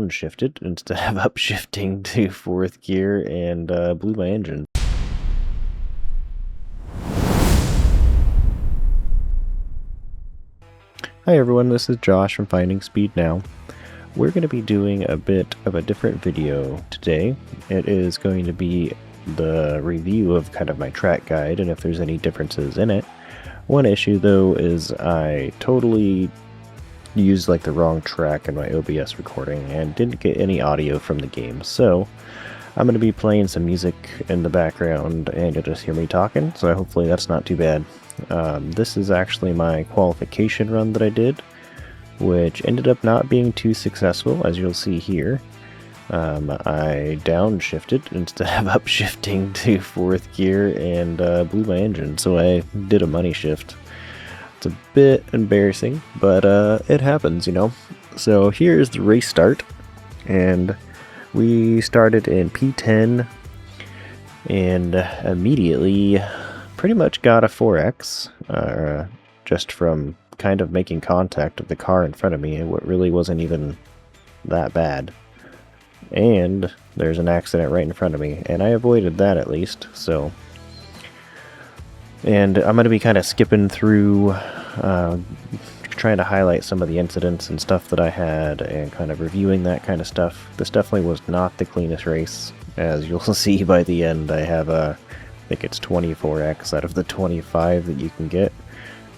downshifted instead of upshifting to 4th gear and blew my engine. Hi everyone, this is Josh from Finding Speed Now. We're going to be doing a bit of a different video today. It is going to be the review of kind of my track guide and if there's any differences in it. One issue though is I totally used like the wrong track in my OBS recording and didn't get any audio from the game, so I'm going to be playing some music in the background and you'll just hear me talking, so hopefully that's not too bad. This is actually my qualification run that I did, which ended up not being too successful, as you'll see here. I downshifted instead of upshifting to 4th gear and blew my engine, so I did a money shift. It's a bit embarrassing, but it happens, you know. So here's the race start, and we started in P10 and immediately pretty much got a 4X just from kind of making contact with the car in front of me. It really wasn't even that bad. And there's an accident right in front of me, and I avoided that at least, so. And I'm going to be kind of skipping through, trying to highlight some of the incidents and stuff that I had, and kind of reviewing that kind of stuff. This definitely was not the cleanest race, as you'll see by the end. I have I think it's 24x out of the 25 that you can get.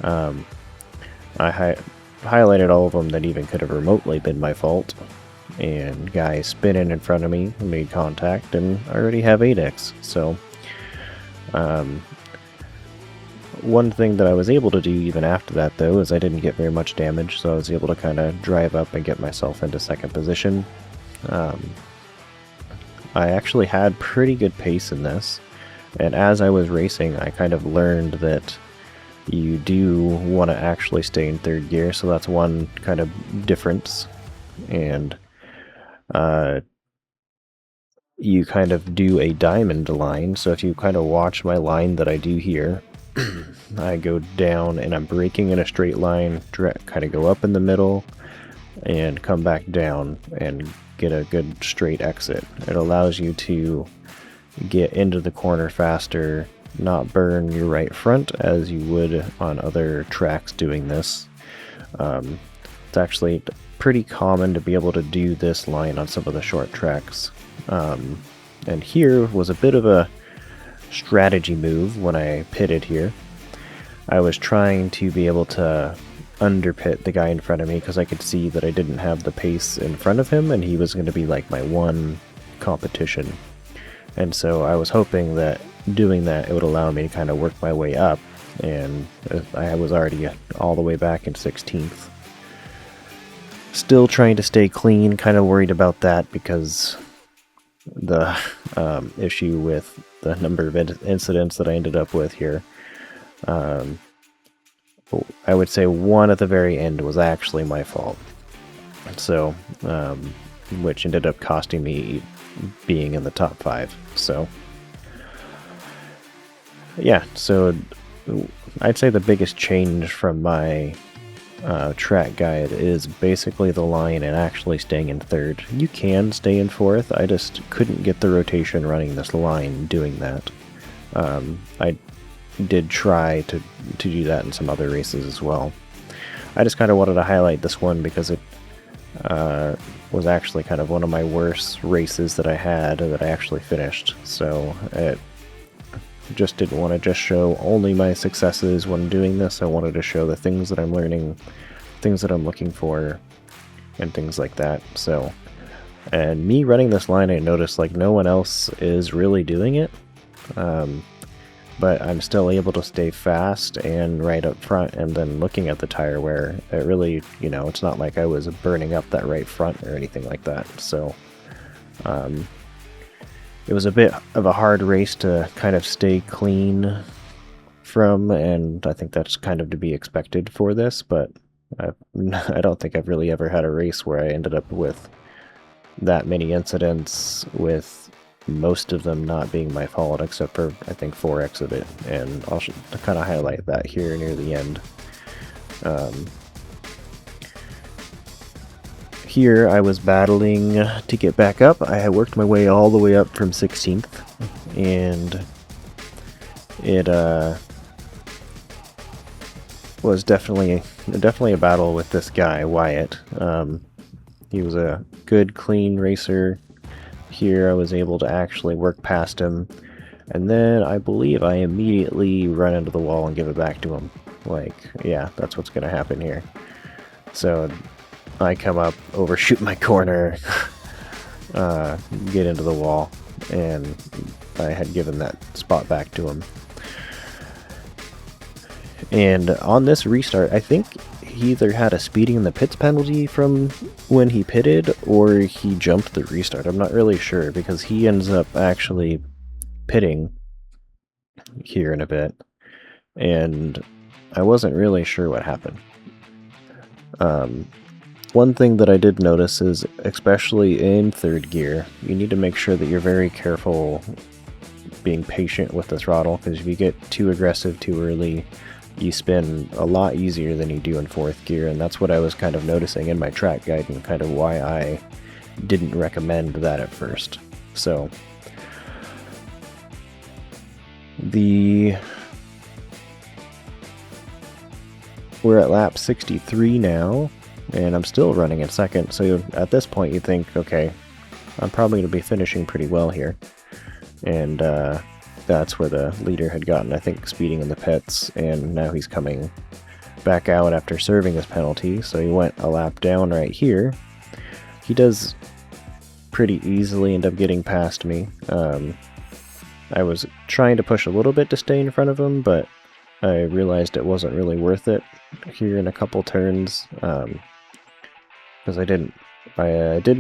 I highlighted all of them that even could have remotely been my fault. And guy spinning in front of me made contact, and I already have 8x. So, one thing that I was able to do even after that, though, is I didn't get very much damage, so I was able to kind of drive up and get myself into 2nd position. I actually had pretty good pace in this, and as I was racing, I kind of learned that you do want to actually stay in 3rd gear, so that's one kind of difference. And you kind of do a diamond line, so if you kind of watch my line that I do here, I go down and I'm braking in a straight line, kind of go up in the middle and come back down and get a good straight exit. It allows you to get into the corner faster, not burn your right front as you would on other tracks doing this. It's actually pretty common to be able to do this line on some of the short tracks. And here was a bit of a strategy move when I pitted here. I was trying to be able to underpit the guy in front of me because I could see that I didn't have the pace in front of him and he was going to be like my one competition. And so I was hoping that doing that it would allow me to kind of work my way up, and I was already all the way back in 16th. Still trying to stay clean, kind of worried about that because the issue with the number of incidents that I ended up with here. I would say one at the very end was actually my fault. So, which ended up costing me being in the top 5. So, yeah, so I'd say the biggest change from my track guide is basically the line and actually staying in 3rd. You can stay in 4th, I just couldn't get the rotation running this line doing that. I did try to do that in some other races as well. I just kind of wanted to highlight this one because it was actually kind of one of my worst races that I had that I actually finished. So it just didn't want to just show only my successes when doing this. I wanted to show the things that I'm learning, things that I'm looking for, and things like that. So, and me running this line, I noticed like no one else is really doing it. But I'm still able to stay fast and right up front, and then looking at the tire wear, it really, you know, it's not like I was burning up that right front or anything like that. So, it was a bit of a hard race to kind of stay clean from, and I think that's kind of to be expected for this, but I don't think I've really ever had a race where I ended up with that many incidents, with most of them not being my fault, except for, I think, 4x of it, and I'll kind of highlight that here near the end. here I was battling to get back up. I had worked my way all the way up from 16th, and it was definitely a battle with this guy, Wyatt. He was a good, clean racer. Here I was able to actually work past him, and then I believe I immediately run into the wall and give it back to him. Like, yeah, that's what's going to happen here. So I come up, overshoot my corner, get into the wall, and I had given that spot back to him. And on this restart, I think he either had a speeding in the pits penalty from when he pitted, or he jumped the restart. I'm not really sure, because he ends up actually pitting here in a bit, and I wasn't really sure what happened. One thing that I did notice is, especially in third gear, you need to make sure that you're very careful being patient with the throttle, because if you get too aggressive too early, you spin a lot easier than you do in fourth gear, and that's what I was kind of noticing in my track guide, and kind of why I didn't recommend that at first. So we're at lap 63 now, and I'm still running in second, so at this point you think, okay, I'm probably going to be finishing pretty well here. And that's where the leader had gotten, I think, speeding in the pits, and now he's coming back out after serving his penalty, so he went a lap down right here. He does pretty easily end up getting past me. I was trying to push a little bit to stay in front of him, but I realized it wasn't really worth it here in a couple turns, because I didn't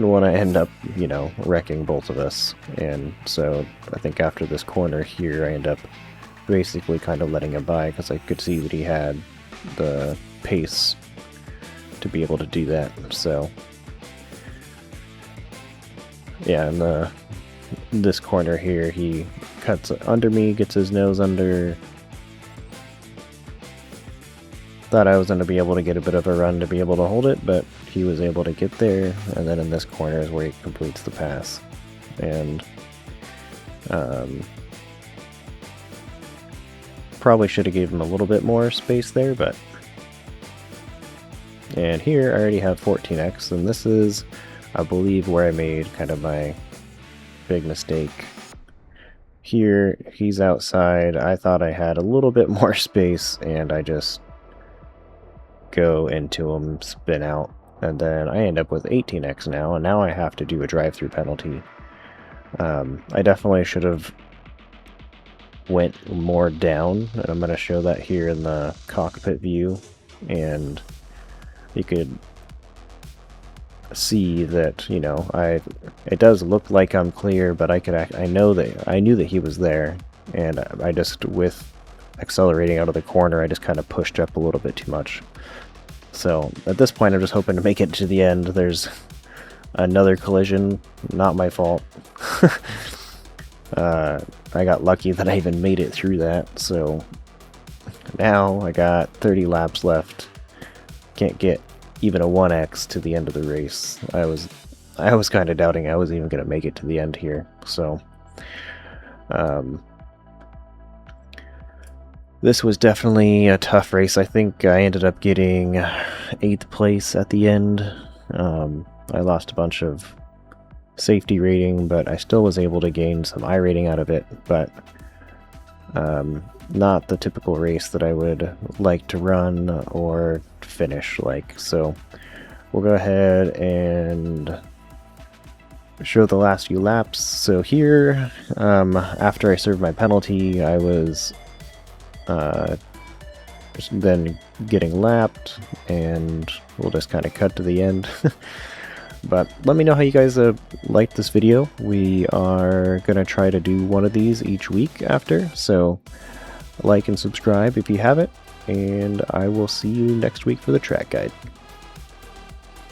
want to end up, you know, wrecking both of us. And so I think after this corner here, I end up basically kind of letting him by, because I could see that he had the pace to be able to do that. So yeah, in this corner here, he cuts under me, gets his nose under. Thought I was going to be able to get a bit of a run to be able to hold it, but he was able to get there, and then in this corner is where he completes the pass. And probably should have gave him a little bit more space there, but... And here I already have 14x, and this is, I believe, where I made kind of my big mistake. Here, he's outside. I thought I had a little bit more space, and I just go into him, spin out, and then I end up with 18x now, and now I have to do a drive-through penalty. I definitely should have went more down, and I'm going to show that here in the cockpit view, and you could see that, you know, it does look like I'm clear, but I knew that he was there, and I just, with accelerating out of the corner, I just kind of pushed up a little bit too much. So at this point, I'm just hoping to make it to the end. There's another collision, not my fault. I got lucky that I even made it through that. So now I got 30 laps left. Can't get even a 1x to the end of the race. I was kind of doubting I was even going to make it to the end here. So this was definitely a tough race. I think I ended up getting 8th place at the end. I lost a bunch of safety rating, but I still was able to gain some iRating out of it, but not the typical race that I would like to run or finish like. So we'll go ahead and show the last few laps. So here, after I served my penalty, I was then getting lapped, and we'll just kind of cut to the end. But let me know how you guys liked this video. We are going to try to do one of these each week after, so like and subscribe if you haven't, and I will see you next week for the track guide.